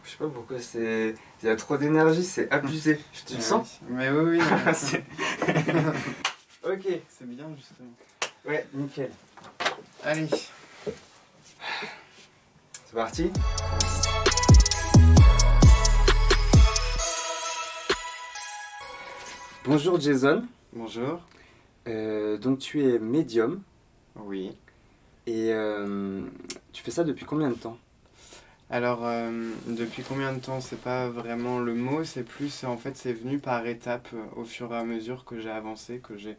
Je sais pas pourquoi c'est. Il y a trop d'énergie, c'est abusé. Tu le sens? Mais oui, oui. C'est- Ok. C'est bien justement. Ouais, nickel. Allez. C'est parti? Bonjour Jason. Bonjour. Donc tu es médium Oui. et tu fais ça depuis combien de temps? Alors, depuis combien de temps? C'est pas vraiment le mot, c'est plus, en fait, c'est venu par étapes au fur et à mesure que j'ai avancé, que j'ai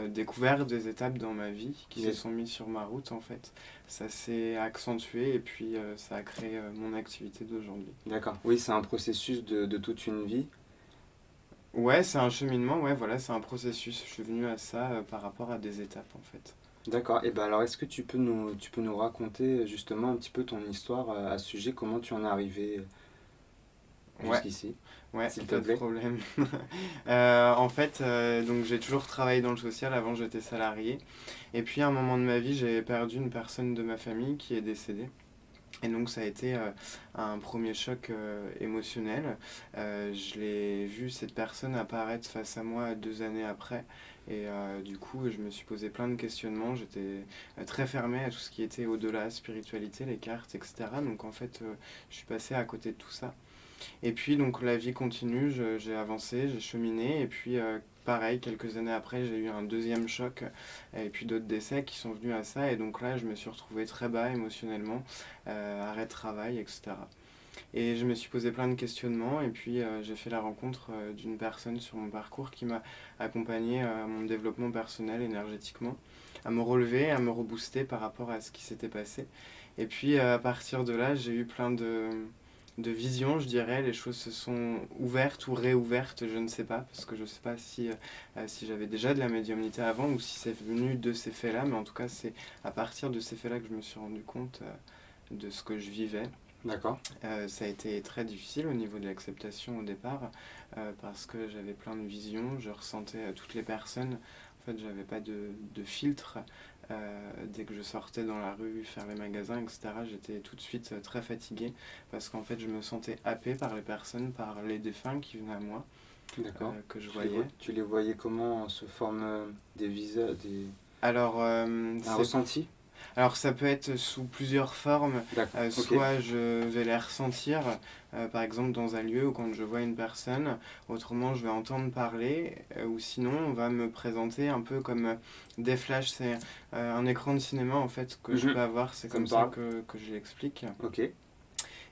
découvert des étapes dans ma vie qui se Yes. sont mises sur ma route, en fait. Ça s'est accentué et puis ça a créé mon activité d'aujourd'hui. D'accord. Oui, c'est un processus de toute une vie. Ouais, c'est un cheminement, ouais, voilà, c'est un processus. Je suis venu à ça par rapport à des étapes, en fait. D'accord. Et ben alors, est-ce que tu peux nous raconter justement un petit peu ton histoire à ce sujet, comment tu en es arrivé Ouais. jusqu'ici, Ouais, s'il te pas de plaît? problème. En fait, donc j'ai toujours travaillé dans le social, avant j'étais salarié. Et puis à un moment de ma vie, j'ai perdu une personne de ma famille qui est décédée. Et donc ça a été un premier choc émotionnel. Je l'ai vu, cette personne apparaître face à moi 2 années après. Et du coup, je me suis posé plein de questionnements. J'étais très fermé à tout ce qui était au-delà, spiritualité, les cartes, etc. Donc en fait, je suis passé à côté de tout ça. Et puis donc la vie continue, j'ai avancé, j'ai cheminé, et puis pareil, quelques années après, j'ai eu un deuxième choc, et puis d'autres décès qui sont venus à ça, et donc là, je me suis retrouvé très bas émotionnellement, arrêt de travail, etc. Et je me suis posé plein de questionnements, et puis j'ai fait la rencontre d'une personne sur mon parcours qui m'a accompagné à mon développement personnel énergétiquement, à me relever, à me rebooster par rapport à ce qui s'était passé. Et puis à partir de là, j'ai eu plein de vision, je dirais. Les choses se sont ouvertes ou réouvertes, je ne sais pas, parce que je ne sais pas si j'avais déjà de la médiumnité avant ou si c'est venu de ces faits-là, mais en tout cas, c'est à partir de ces faits-là que je me suis rendu compte de ce que je vivais. D'accord. Ça a été très difficile au niveau de l'acceptation au départ, parce que j'avais plein de visions, je ressentais toutes les personnes. En fait, j'avais pas de filtre. Dès que je sortais dans la rue, faire les magasins, etc., j'étais tout de suite très fatigué parce qu'en fait, je me sentais happé par les personnes, par les défunts qui venaient à moi, D'accord. que je Tu les, voyais. tu les voyais comment se forment des visages, Alors, un ressenti? alors ça peut être sous plusieurs formes. D'accord. Ok. Soit je vais les ressentir, par exemple dans un lieu ou quand je vois une personne, autrement je vais entendre parler, ou sinon on va me présenter un peu comme des flashs, c'est un écran de cinéma en fait que je Mhm. peux avoir, c'est Ça me comme ça parle. que je l'explique. Ok.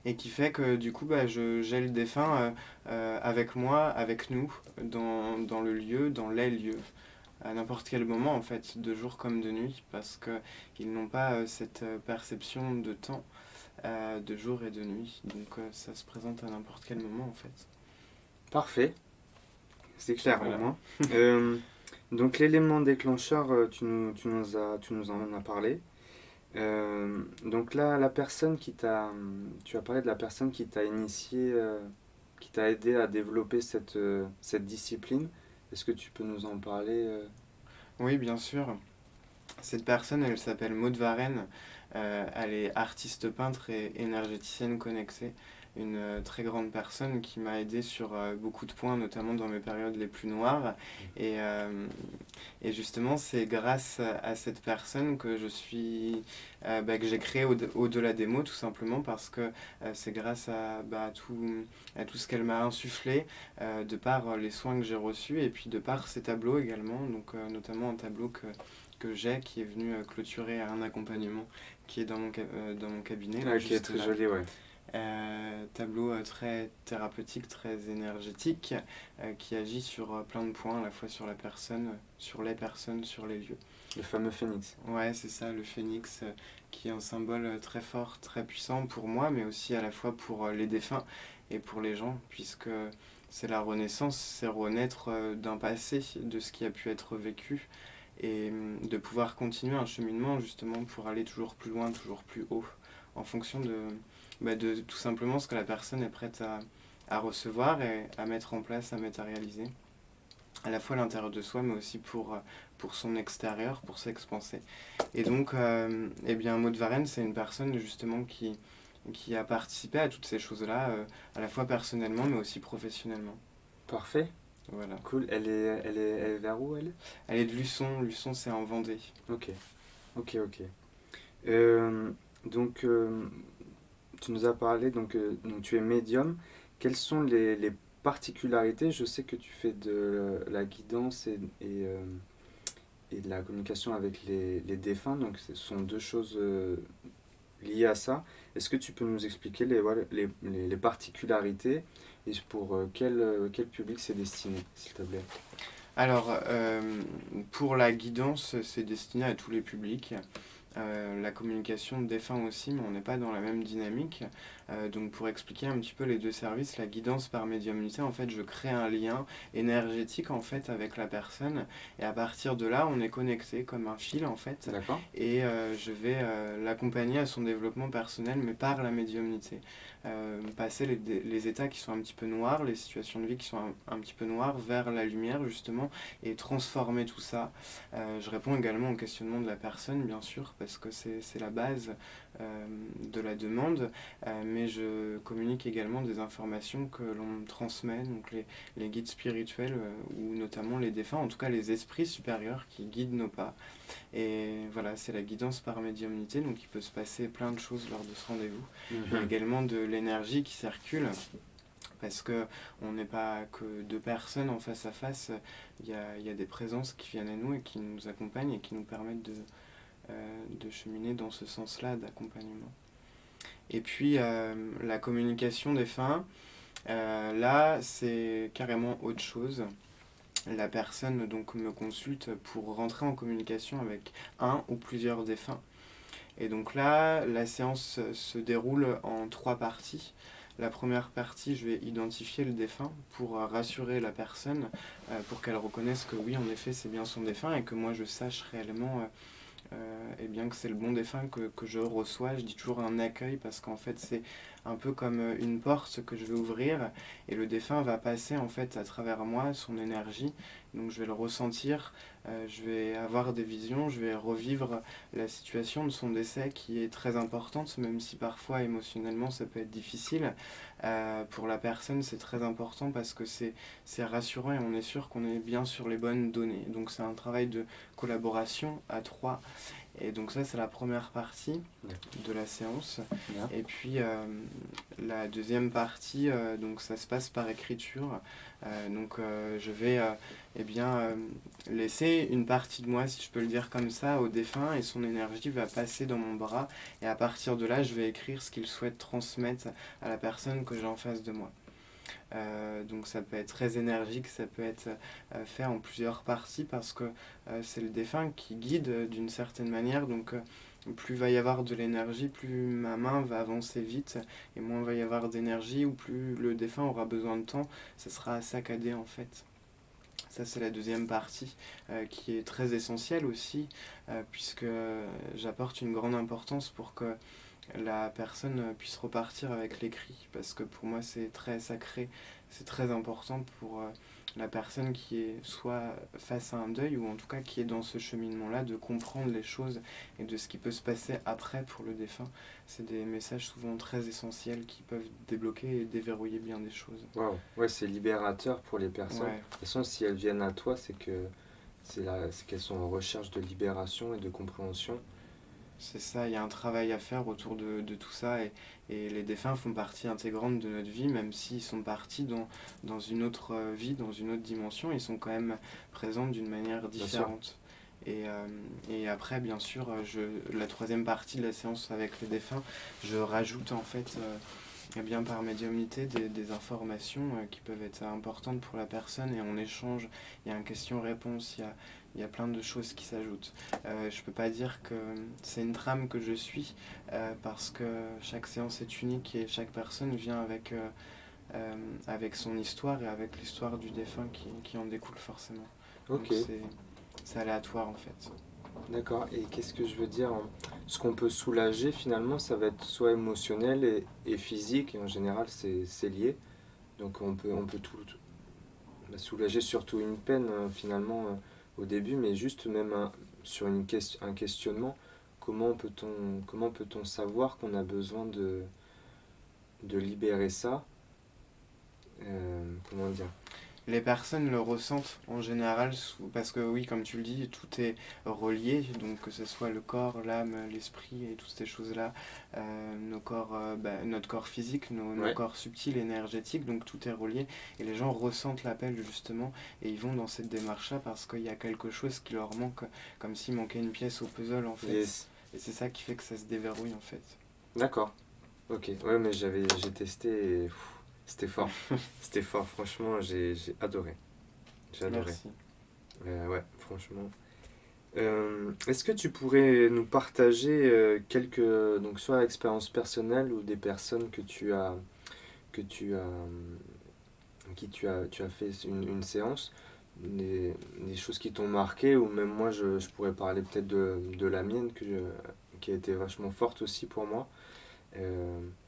Et qui fait que du coup j'ai le défunt avec moi, avec nous, dans le lieu, dans les lieux à n'importe quel moment en fait, de jour comme de nuit, parce qu'ils n'ont pas cette perception de temps de jour et de nuit. Donc ça se présente à n'importe quel moment en fait. Parfait. C'est clair au Voilà. moins. Euh, donc l'élément déclencheur, tu nous en as parlé. Donc là, la personne tu as parlé de la personne qui t'a initié, qui t'a aidé à développer cette discipline. Est-ce que tu peux nous en parler Oui, bien sûr. Cette personne, elle s'appelle Maud Varenne. Elle est artiste peintre et énergéticienne connectée. Une très grande personne qui m'a aidé sur beaucoup de points, notamment dans mes périodes les plus noires. Et, euh, et justement, c'est grâce à cette personne que que j'ai créé au-delà des mots, tout simplement parce que c'est grâce à tout ce qu'elle m'a insufflé, de par les soins que j'ai reçus et puis de par ses tableaux également, donc notamment un tableau que j'ai qui est venu clôturer un accompagnement qui est dans mon cabinet, là, Ah, qui est juste très là. joli, ouais. Tableau très thérapeutique, très énergétique, qui agit sur plein de points, à la fois sur la personne, sur les personnes, sur les lieux. Le fameux phénix. Ouais, c'est ça, le phénix, qui est un symbole très fort, très puissant pour moi, mais aussi à la fois pour les défunts et pour les gens, puisque c'est la renaissance, c'est renaître d'un passé, de ce qui a pu être vécu, et de pouvoir continuer un cheminement justement pour aller toujours plus loin, toujours plus haut, en fonction de tout simplement ce que la personne est prête à recevoir et à mettre en place, à matérialiser, à la fois à l'intérieur de soi, mais aussi pour son extérieur, pour s'expanser. Et donc, eh bien, Maud Varenne, c'est une personne justement qui a participé à toutes ces choses-là, à la fois personnellement mais aussi professionnellement. Parfait, Voilà. cool. Elle est vers où elle? Elle est de Luçon, Luçon c'est en Vendée. Ok, ok, ok. Euh, donc, tu nous as parlé, donc tu es médium. Quelles sont les particularités? Je sais que tu fais de la guidance et de la communication avec les défunts, donc ce sont deux choses liées à ça. Est-ce que tu peux nous expliquer voilà, les particularités et pour quel public c'est destiné, s'il te plaît? Alors, pour la guidance, c'est destiné à tous les publics. La communication de défunt aussi, mais on n'est pas dans la même dynamique. Donc pour expliquer un petit peu les deux services, la guidance par médiumnité, en fait, je crée un lien énergétique en fait avec la personne, et à partir de là, on est connecté comme un fil en fait, D'accord? et je vais l'accompagner à son développement personnel, mais par la médiumnité. Passer les états qui sont un petit peu noirs, les situations de vie qui sont un petit peu noires, vers la lumière justement, et transformer tout ça. Je réponds également au questionnement de la personne, bien sûr, parce que c'est la base de la demande, mais je communique également des informations que l'on me transmet, donc les guides spirituels, ou notamment les défunts, en tout cas les esprits supérieurs qui guident nos pas. Et voilà, c'est la guidance par médiumnité, donc il peut se passer plein de choses lors de ce rendez-vous. Il y a Mhm. également de l'énergie qui circule, parce que on n'est pas que deux personnes en face à face, il y a des présences qui viennent à nous et qui nous accompagnent et qui nous permettent de cheminer dans ce sens-là d'accompagnement. Et puis la communication des fins, là c'est carrément autre chose. La personne donc me consulte pour rentrer en communication avec un ou plusieurs défunts. Et donc là, la séance se déroule en trois parties. La première partie, je vais identifier le défunt pour rassurer la personne, pour qu'elle reconnaisse que oui, en effet, c'est bien son défunt, et que moi je sache réellement et bien que c'est le bon défunt que je reçois. Je dis toujours un accueil parce qu'en fait c'est un peu comme une porte que je vais ouvrir, et le défunt va passer en fait à travers moi, son énergie, donc je vais le ressentir, je vais avoir des visions, je vais revivre la situation de son décès qui est très importante, même si parfois émotionnellement ça peut être difficile. Pour la personne c'est très important parce que c'est rassurant et on est sûr qu'on est bien sur les bonnes données. Donc c'est un travail de collaboration à trois, et donc ça, c'est la première partie de la séance. Bien. Et puis la deuxième partie, donc ça se passe par écriture. Je vais eh bien, laisser une partie de moi, si je peux le dire comme ça, au défunt, et son énergie va passer dans mon bras. Et à partir de là, je vais écrire ce qu'il souhaite transmettre à la personne que j'ai en face de moi. Donc ça peut être très énergique, ça peut être fait en plusieurs parties, parce que c'est le défunt qui guide d'une certaine manière. Donc plus va y avoir de l'énergie, plus ma main va avancer vite, et moins va y avoir d'énergie, ou plus le défunt aura besoin de temps, ça sera saccadé en fait. Ça, c'est la deuxième partie qui est très essentielle aussi, puisque j'apporte une grande importance pour que la personne puisse repartir avec l'écrit, parce que pour moi c'est très sacré, c'est très important pour la personne qui est soit face à un deuil, ou en tout cas qui est dans ce cheminement-là, de comprendre les choses et de ce qui peut se passer après pour le défunt. C'est des messages souvent très essentiels qui peuvent débloquer et déverrouiller bien des choses. Waouh, ouais, c'est libérateur pour les personnes. De Ouais, toute façon, si elles viennent à toi, c'est qu'elles sont en recherche de libération et de compréhension. c'est ça, il y a un travail à faire autour de tout ça, et les défunts font partie intégrante de notre vie, même s'ils sont partis dans une autre vie, dans une autre dimension, ils sont quand même présents d'une manière Bien sûr. différente. Et, euh, et après, bien sûr, la troisième partie de la séance avec les défunts, je rajoute en fait, eh bien, par médiumnité, des informations qui peuvent être importantes pour la personne, et on échange, il y a un question-réponse, il y a plein de choses qui s'ajoutent. Je peux pas dire que c'est une trame que je suis, parce que chaque séance est unique et chaque personne vient avec son histoire et avec l'histoire du défunt qui en découle forcément. Ok, Donc c'est aléatoire en fait. d'accord. Et qu'est-ce que je veux dire? Ce qu'on peut soulager finalement, ça va être soit émotionnel et physique, et en général c'est lié. Donc on peut tout soulager, surtout une peine finalement au début, mais juste même sur un questionnement, comment peut-on savoir qu'on a besoin de libérer ça, comment dire? Les personnes le ressentent en général parce que oui, comme tu le dis, tout est relié, donc que ce soit le corps, l'âme, l'esprit et toutes ces choses-là, nos corps, notre corps physique, nos Ouais. corps subtils, énergétiques, donc tout est relié et les gens ressentent l'appel justement et ils vont dans cette démarche-là parce qu'il y a quelque chose qui leur manque, comme s'il manquait une pièce au puzzle en fait. Yes. Et c'est ça qui fait que ça se déverrouille en fait. D'accord. Ok. Ouais, mais j'ai testé et c'était fort. C'était fort. Franchement, j'ai adoré. J'ai adoré. Merci. Ouais, franchement. Est-ce que tu pourrais nous partager quelques, donc soit expériences personnelles ou des personnes que tu as, qui tu as fait une séance, des choses qui t'ont marqué, ou même moi je pourrais parler peut-être de la mienne qui a été vachement forte aussi pour moi.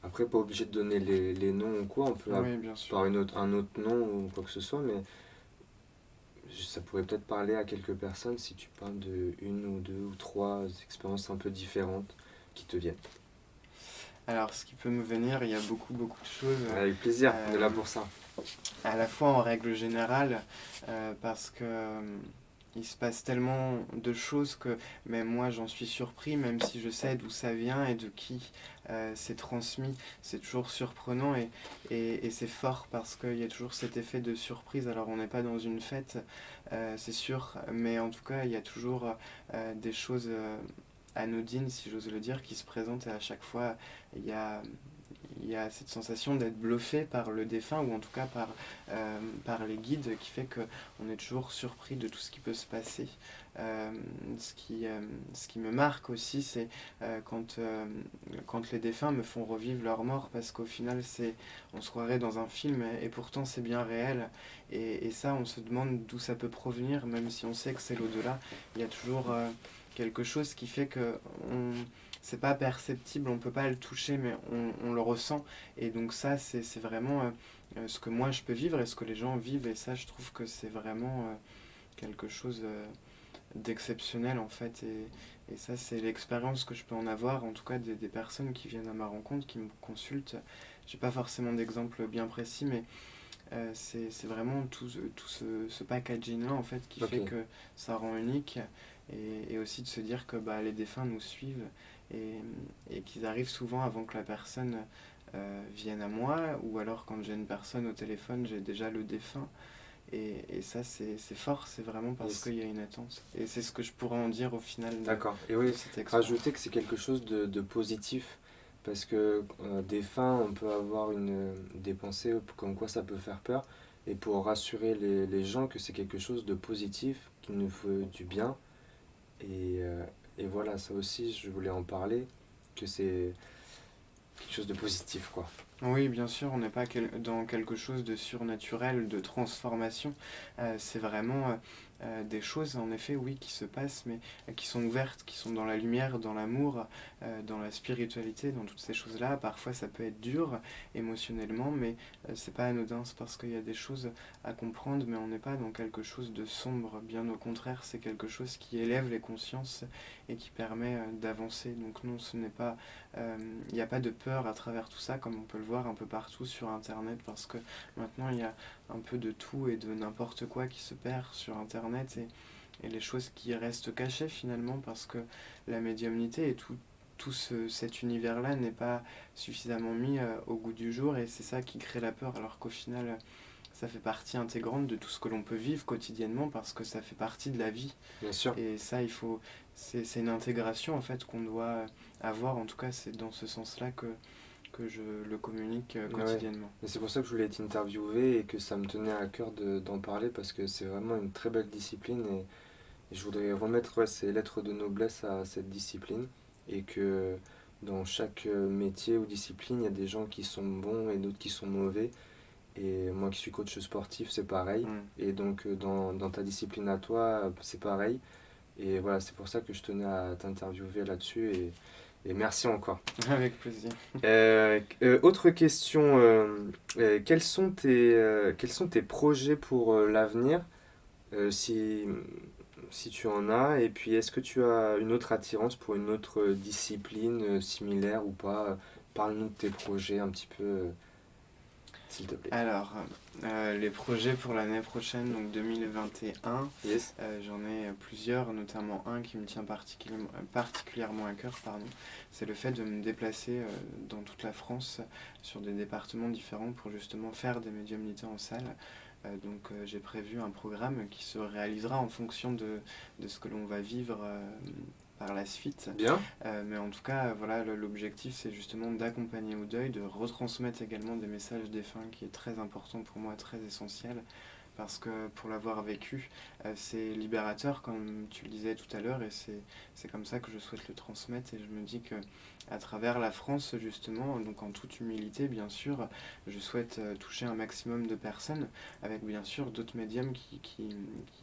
Après, pas obligé de donner les noms ou quoi, on peut Oui, bien sûr. par un autre nom ou quoi que ce soit, mais ça pourrait peut-être parler à quelques personnes si tu parles de une ou deux ou trois expériences un peu différentes qui te viennent. Alors, ce qui peut me venir, il y a beaucoup, beaucoup de choses. Avec plaisir, on est là Euh, pour ça. à la fois en règle générale, parce que il se passe tellement de choses que même moi j'en suis surpris, même si je sais d'où ça vient et de qui c'est transmis. C'est toujours surprenant et c'est fort parce qu'il y a toujours cet effet de surprise. Alors on n'est pas dans une fête, c'est sûr, mais en tout cas il y a toujours des choses anodines, si j'ose le dire, qui se présentent et à chaque fois il y a il y a cette sensation d'être bluffé par le défunt ou en tout cas par les guides qui fait qu'on est toujours surpris de tout ce qui peut se passer. Euh, ce, qui, euh, ce qui me marque aussi, c'est quand les défunts me font revivre leur mort parce qu'au final, on se croirait dans un film et pourtant c'est bien réel. Et ça, on se demande d'où ça peut provenir, même si on sait que c'est l'au-delà. Il y a toujours quelque chose qui fait que c'est pas perceptible, on peut pas le toucher, mais on le ressent. Et donc ça, c'est vraiment ce que moi je peux vivre et ce que les gens vivent. Et ça, je trouve que c'est vraiment quelque chose d'exceptionnel en fait. Et ça, c'est l'expérience que je peux en avoir, en tout cas des personnes qui viennent à ma rencontre, qui me consultent. J'ai pas forcément d'exemple bien précis, mais c'est vraiment tout ce packaging-là en fait qui Ok. fait que ça rend unique et aussi de se dire que bah, les défunts nous suivent et, et qu'ils arrivent souvent avant que la personne vienne à moi ou alors quand j'ai une personne au téléphone j'ai déjà le défunt et ça c'est fort, c'est vraiment parce Yes. qu'il y a une attente et c'est ce que je pourrais en dire au final D'accord. Et de oui, cette expérience. rajouter que c'est quelque chose de positif. Parce que des fins, on peut avoir des pensées comme quoi ça peut faire peur. Et pour rassurer les gens que c'est quelque chose de positif, qu'il nous faut du bien. Et voilà, ça aussi, je voulais en parler, que c'est quelque chose de positif, quoi. Oui, bien sûr, on n'est pas dans quelque chose de surnaturel, de transformation. C'est vraiment des choses, en effet, oui, qui se passent, mais qui sont ouvertes, qui sont dans la lumière, dans l'amour, dans la spiritualité, dans toutes ces choses-là. Parfois, ça peut être dur émotionnellement, mais c'est pas anodin, c'est parce qu'il y a des choses à comprendre, mais on n'est pas dans quelque chose de sombre. Bien au contraire, c'est quelque chose qui élève les consciences et qui permet d'avancer. Donc non, ce n'est pas il n'y a pas de peur à travers tout ça, comme on peut le voir un peu partout sur Internet, parce que maintenant il y a un peu de tout et de n'importe quoi qui se perd sur Internet et les choses qui restent cachées finalement, parce que la médiumnité et cet univers-là n'est pas suffisamment mis au goût du jour et c'est ça qui crée la peur, alors qu'au final ça fait partie intégrante de tout ce que l'on peut vivre quotidiennement parce que ça fait partie de la vie. Bien sûr. Et ça, c'est une intégration en fait qu'on doit avoir. En tout cas, c'est dans ce sens-là que je le communique Ouais. quotidiennement. Et c'est pour ça que je voulais t'interviewer et que ça me tenait à cœur d'en parler parce que c'est vraiment une très belle discipline et je voudrais remettre ces lettres de noblesse à cette discipline et que dans chaque métier ou discipline, il y a des gens qui sont bons et d'autres qui sont mauvais. Et moi qui suis coach sportif, c'est pareil. Mm. Et donc dans ta discipline à toi, c'est pareil. Et voilà, c'est pour ça que je tenais à t'interviewer là-dessus et merci encore. Avec plaisir. Autre question, quels sont tes projets pour l'avenir, si, si tu en as, et puis est-ce que tu as une autre attirance pour une autre discipline similaire ou pas, parle-nous de tes projets un petit peu, s'il te plaît. Alors, les projets pour l'année prochaine, donc 2021, Yes. j'en ai plusieurs, notamment un qui me tient particulièrement à cœur, pardon. C'est le fait de me déplacer dans toute la France sur des départements différents pour justement faire des médiumnités en salle. J'ai prévu un programme qui se réalisera en fonction de ce que l'on va vivre par la suite. Bien. Mais en tout cas, voilà, l'objectif c'est justement d'accompagner au deuil, de retransmettre également des messages défunts qui est très important pour moi, très essentiel. Parce que pour l'avoir vécu, c'est libérateur, comme tu le disais tout à l'heure, et c'est comme ça que je souhaite le transmettre. Et je me dis que à travers la France, justement, donc en toute humilité, bien sûr, je souhaite toucher un maximum de personnes, avec bien sûr d'autres médiums qui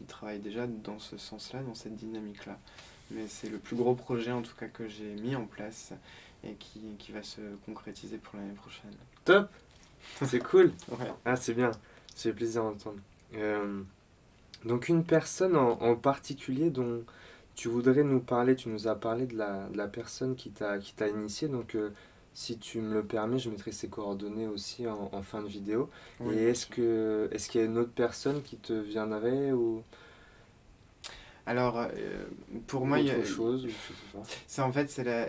travaillent déjà dans ce sens-là, dans cette dynamique-là. Mais c'est le plus gros projet, en tout cas, que j'ai mis en place et qui va se concrétiser pour l'année prochaine. Top. C'est cool. Ouais. Ah, c'est bien. Ça fait plaisir d'entendre. Donc une personne en particulier dont tu voudrais nous parler, tu nous as parlé de la personne qui t'a initié, donc si tu me le permets, je mettrai ses coordonnées aussi en fin de vidéo. Oui, Et bien sûr. est-ce qu'il y a une autre personne qui te viendrait ou Alors, pour moi, autre chose, je sais pas. c'est en fait, c'est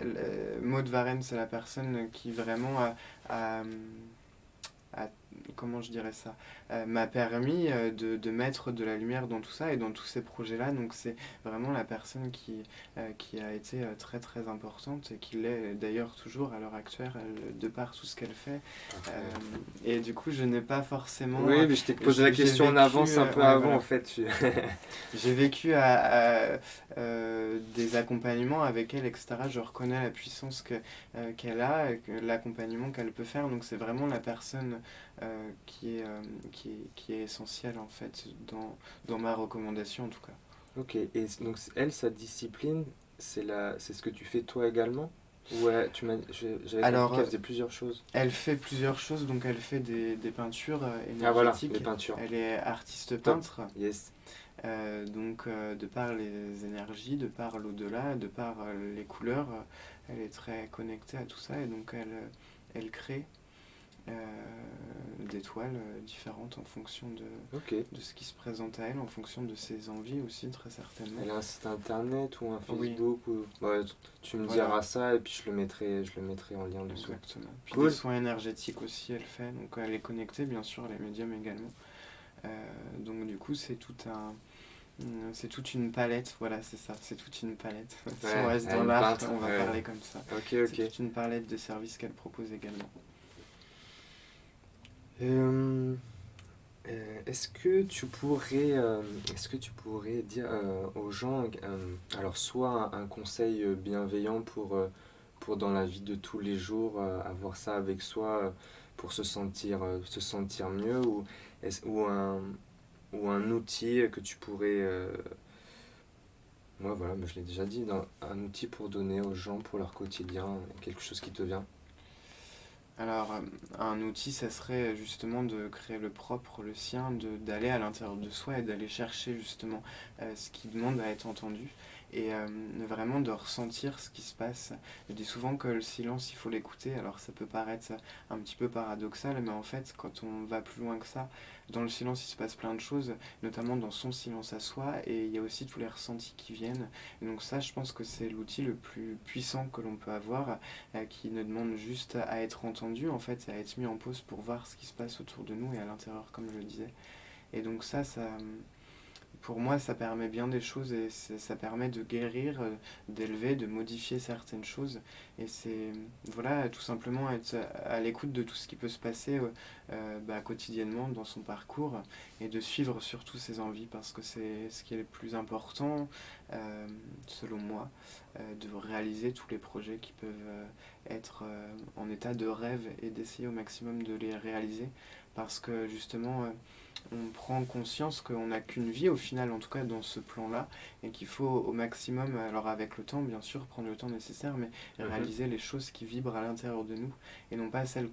Maud Varenne, c'est la personne qui vraiment a- a- comment je dirais ça, m'a permis de mettre de la lumière dans tout ça et dans tous ces projets-là. Donc c'est vraiment la personne qui a été très très importante et qui l'est d'ailleurs toujours à l'heure actuelle, de par tout ce qu'elle fait. Parfait. Et du coup, je n'ai pas forcément... Oui, mais je t'ai posé la j'ai question en vécu, avance un peu ouais, avant voilà. en fait. J'ai vécu des accompagnements avec elle, etc. Je reconnais la puissance qu'elle a, et l'accompagnement qu'elle peut faire. Donc c'est vraiment la personne qui est essentielle en fait dans ma recommandation en tout cas. Ok, et donc elle, sa discipline, c'est ce que tu fais toi également? Ouais, j'avais compris Alors, qu'elle faisait plusieurs choses. elle fait plusieurs choses, donc elle fait des peintures Ah voilà, les énergétiques. peintures. Elle est artiste Top. peintre, Yes. de par les énergies, de par l'au-delà, de par les couleurs, elle est très connectée à tout ça et donc elle crée euh, des toiles différentes en fonction Ok. de ce qui se présente à elle, en fonction de ses envies aussi, très certainement. Elle a un site internet ou un Oui, Facebook ou... Ouais, tu me voilà, diras ça et puis je le mettrai en lien dessous. exactement. Puis Cool. des soins énergétiques aussi, elle fait, donc elle est connectée, bien sûr, les médiums également. Donc du coup, c'est toute une palette, voilà, c'est ça, c'est toute une palette. Si on Ouais, reste elle dans est l'art, peintre. on va Ouais. parler comme ça. Ok, C'est ok. toute une palette de services qu'elle propose également. Euh, est-ce que tu pourrais dire aux gens, alors soit un conseil bienveillant pour dans la vie de tous les jours, avoir ça avec soi pour se sentir mieux, ou un outil que tu pourrais, moi voilà, mais je l'ai déjà dit, un outil pour donner aux gens pour leur quotidien, quelque chose qui te vient. Alors, un outil, ça serait justement de créer le propre, le sien, d'aller à l'intérieur de soi et d'aller chercher justement ce qui demande à être entendu et vraiment de ressentir ce qui se passe. Je dis souvent que le silence, il faut l'écouter. Alors, ça peut paraître un petit peu paradoxal, mais en fait, quand on va plus loin que ça, dans le silence, il se passe plein de choses, notamment dans son silence à soi, et il y a aussi tous les ressentis qui viennent. Et donc ça, je pense que c'est l'outil le plus puissant que l'on peut avoir qui ne demande juste à être entendu, en fait, et à être mis en pause pour voir ce qui se passe autour de nous et à l'intérieur, comme je le disais. Et donc pour moi, ça permet bien des choses et ça permet de guérir, d'élever, de modifier certaines choses. Et c'est, voilà, tout simplement être à l'écoute de tout ce qui peut se passer quotidiennement dans son parcours et de suivre surtout ses envies parce que c'est ce qui est le plus important, selon moi, de réaliser tous les projets qui peuvent être en état de rêve et d'essayer au maximum de les réaliser parce que justement on prend conscience qu'on n'a qu'une vie au final, en tout cas dans ce plan-là, et qu'il faut au maximum, alors avec le temps bien sûr, prendre le temps nécessaire, mais réaliser les choses qui vibrent à l'intérieur de nous, et non pas celles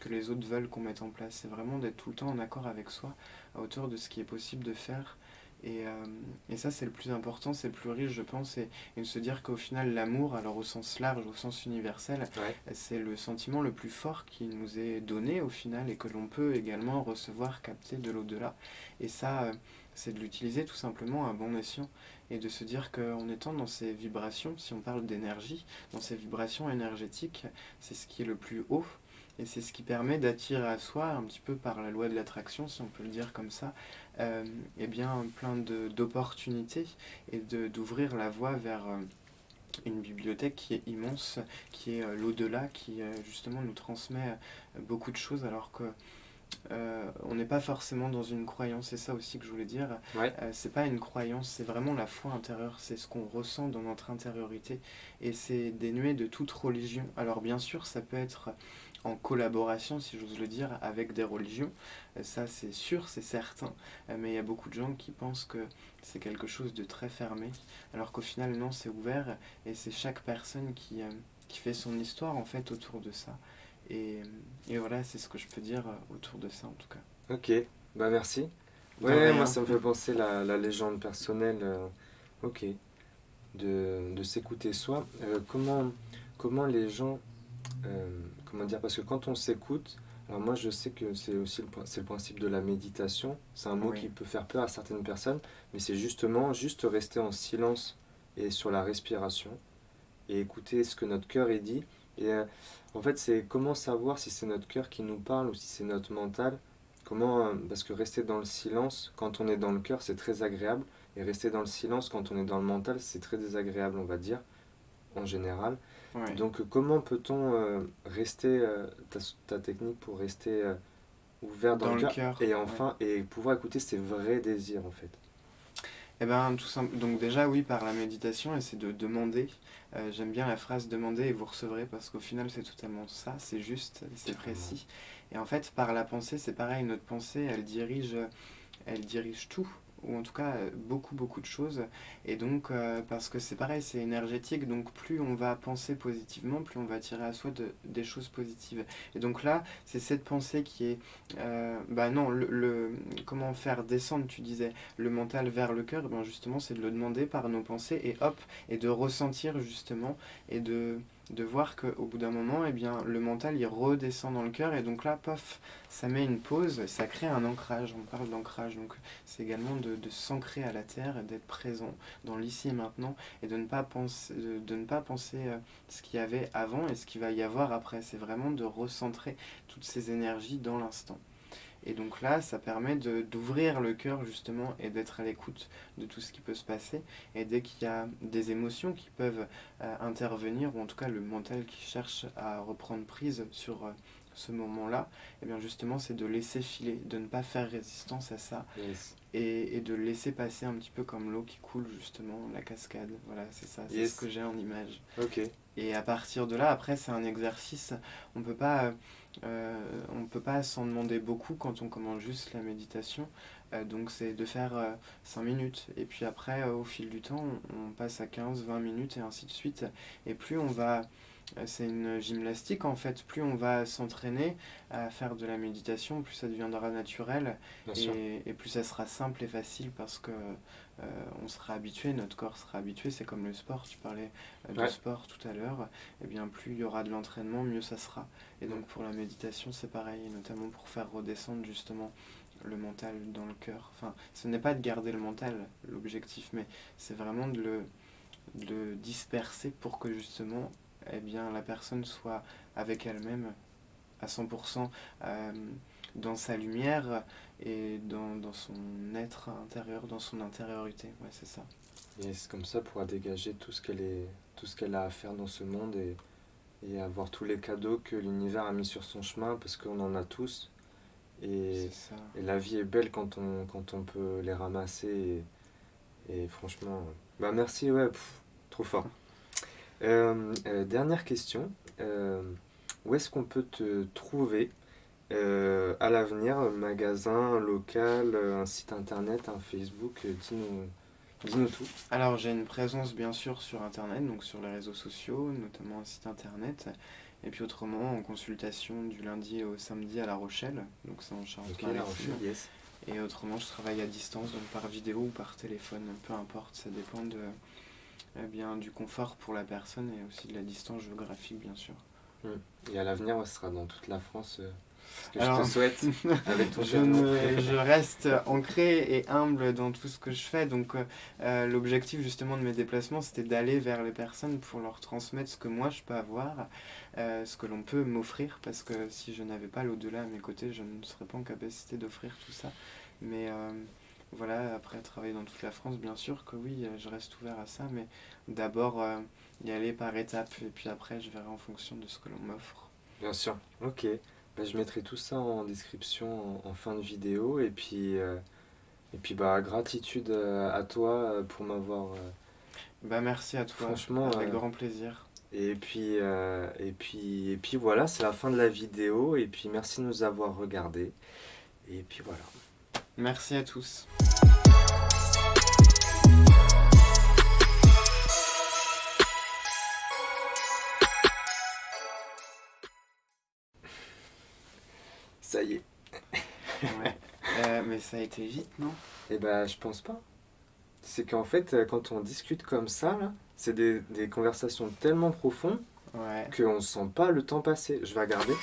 que les autres veulent qu'on mette en place. C'est vraiment d'être tout le temps en accord avec soi, à hauteur de ce qui est possible de faire, Et ça, c'est le plus important, c'est le plus riche, je pense, et de se dire qu'au final, l'amour, alors au sens large, au sens universel, Ouais. c'est le sentiment le plus fort qui nous est donné au final et que l'on peut également recevoir, capter de l'au-delà. Et ça, c'est de l'utiliser tout simplement à bon escient et de se dire qu'en étant dans ces vibrations, si on parle d'énergie, dans ces vibrations énergétiques, c'est ce qui est le plus haut. Et c'est ce qui permet d'attirer à soi, un petit peu par la loi de l'attraction, si on peut le dire comme ça, euh, eh bien, plein d'opportunités et d'ouvrir la voie vers une bibliothèque qui est immense, qui est l'au-delà, qui justement nous transmet beaucoup de choses alors que on n'est pas forcément dans une croyance, c'est ça aussi que je voulais dire. Ouais. C'est pas une croyance, c'est vraiment la foi intérieure, c'est ce qu'on ressent dans notre intériorité et c'est dénué de toute religion. Alors bien sûr, ça peut être en collaboration, si j'ose le dire, avec des religions, ça c'est sûr, c'est certain, mais il y a beaucoup de gens qui pensent que c'est quelque chose de très fermé, alors qu'au final non, c'est ouvert et c'est chaque personne qui fait son histoire en fait autour de ça. Et, et voilà, c'est ce que je peux dire autour de ça en tout cas. Ok, bah merci. De Ouais, moi rien. ça me fait penser la légende personnelle, ok, de s'écouter soi. Comment les gens, comment dire, parce que quand on s'écoute, alors moi je sais que c'est aussi c'est le principe de la méditation, c'est un mot qui Oui, peut faire peur à certaines personnes, mais c'est justement juste rester en silence et sur la respiration et écouter ce que notre cœur est dit. Et en fait, c'est comment savoir si c'est notre cœur qui nous parle ou si c'est notre mental. Parce que rester dans le silence quand on est dans le cœur, c'est très agréable. Et rester dans le silence quand on est dans le mental, c'est très désagréable, on va dire, en général. ouais. Donc, comment peut-on rester, ta technique pour rester ouvert dans le Dans le cœur cœur, et ouais. enfin, et pouvoir écouter ses vrais désirs, en fait. Eh ben, tout simple. Donc déjà, oui, par la méditation, et c'est de demander. J'aime bien la phrase demander et vous recevrez parce qu'au final, c'est totalement ça, c'est juste, c'est Carrément. précis. Et en fait, par la pensée, c'est pareil, notre pensée, elle dirige tout, ou en tout cas beaucoup beaucoup de choses. Et donc, parce que c'est pareil, c'est énergétique, donc plus on va penser positivement, plus on va attirer à soi des choses positives. Et donc là, c'est cette pensée qui est, bah non, comment faire descendre, tu disais, le mental vers le cœur, ben justement, c'est de le demander par nos pensées, et hop, et de ressentir justement, et de voir qu'au bout d'un moment, eh bien, le mental, il redescend dans le cœur, et donc là, pof, ça met une pause, ça crée un ancrage, on parle d'ancrage, donc c'est également de s'ancrer à la terre, d'être présent dans l'ici et maintenant, et de ne pas penser ce qu'il y avait avant et ce qu'il va y avoir après, c'est vraiment de recentrer toutes ces énergies dans l'instant. Et donc là, ça permet d'ouvrir le cœur justement et d'être à l'écoute de tout ce qui peut se passer. Et dès qu'il y a des émotions qui peuvent intervenir, ou en tout cas le mental qui cherche à reprendre prise sur ce moment-là, et bien justement c'est de laisser filer, de ne pas faire résistance à ça Yes. et de laisser passer un petit peu comme l'eau qui coule justement, la cascade. Voilà, c'est ça, c'est ce Yes. que j'ai en image. Ok. Et à partir de là, après, c'est un exercice. On peut pas, on peut pas s'en demander beaucoup quand on commence juste la méditation. Donc c'est de faire 5 minutes. Et puis après, au fil du temps, on passe à 15, 20 minutes et ainsi de suite. Et plus on va... C'est une gymnastique en fait. Plus on va s'entraîner à faire de la méditation, plus ça deviendra naturel. Bien sûr. Et plus ça sera simple et facile parce que on sera habitué, notre corps sera habitué. C'est comme le sport. Tu parlais de Ouais. sport tout à l'heure, et bien plus il y aura de l'entraînement, mieux ça sera. Et Ouais. donc pour la méditation, c'est pareil, et notamment pour faire redescendre justement le mental dans le cœur. Enfin, ce n'est pas de garder le mental, l'objectif, mais c'est vraiment de le disperser pour que justement, eh bien, la personne soit avec elle-même à 100% euh, dans sa lumière et dans son être intérieur, dans son intériorité. Ouais, c'est ça. Et c'est comme ça pourra dégager tout ce qu'elle a à faire dans ce monde et avoir tous les cadeaux que l'univers a mis sur son chemin parce qu'on en a tous. Et, C'est ça. et la vie est belle quand on peut les ramasser. Et franchement, bah merci, ouais, trop fort. Dernière question. Euh, Où est-ce qu'on peut te trouver à l'avenir? Magasin, local, un site internet, un Facebook, dis-nous tout. Alors j'ai une présence bien sûr sur Internet, donc sur les réseaux sociaux, notamment un site Internet, et puis autrement en consultation du lundi au samedi à La Rochelle, donc c'est en Ok, La Charente-Maritime. Rochelle, yes. Et autrement, je travaille à distance, donc par vidéo ou par téléphone, peu importe, ça dépend eh bien, du confort pour la personne et aussi de la distance géographique, bien sûr. Mm. Et à l'avenir, ce sera dans toute la France, ce que je Alors, te souhaite, avec ton je, piano. je reste ancré et humble dans tout ce que je fais, donc l'objectif justement de mes déplacements, c'était d'aller vers les personnes pour leur transmettre ce que moi je peux avoir, ce que l'on peut m'offrir, parce que si je n'avais pas l'au-delà à mes côtés, je ne serais pas en capacité d'offrir tout ça. Mais voilà, après travailler dans toute la France, bien sûr que oui, je reste ouvert à ça, mais d'abord y aller par étapes, et puis après je verrai en fonction de ce que l'on m'offre. Bien sûr. Ok. Bah, je mettrai tout ça en description en fin de vidéo. Et puis bah, gratitude à toi pour m'avoir. Bah merci à toi, Franchement. avec grand plaisir. Et puis voilà, c'est la fin de la vidéo. Et puis merci de nous avoir regardés. Et puis voilà. Merci à tous. Ça y est. Ouais. Mais ça a été vite, non? Et bah, je pense pas. C'est qu'en fait, quand on discute comme ça, là, c'est des conversations tellement profondes Ouais. qu'on sent pas le temps passer. Je vais regarder.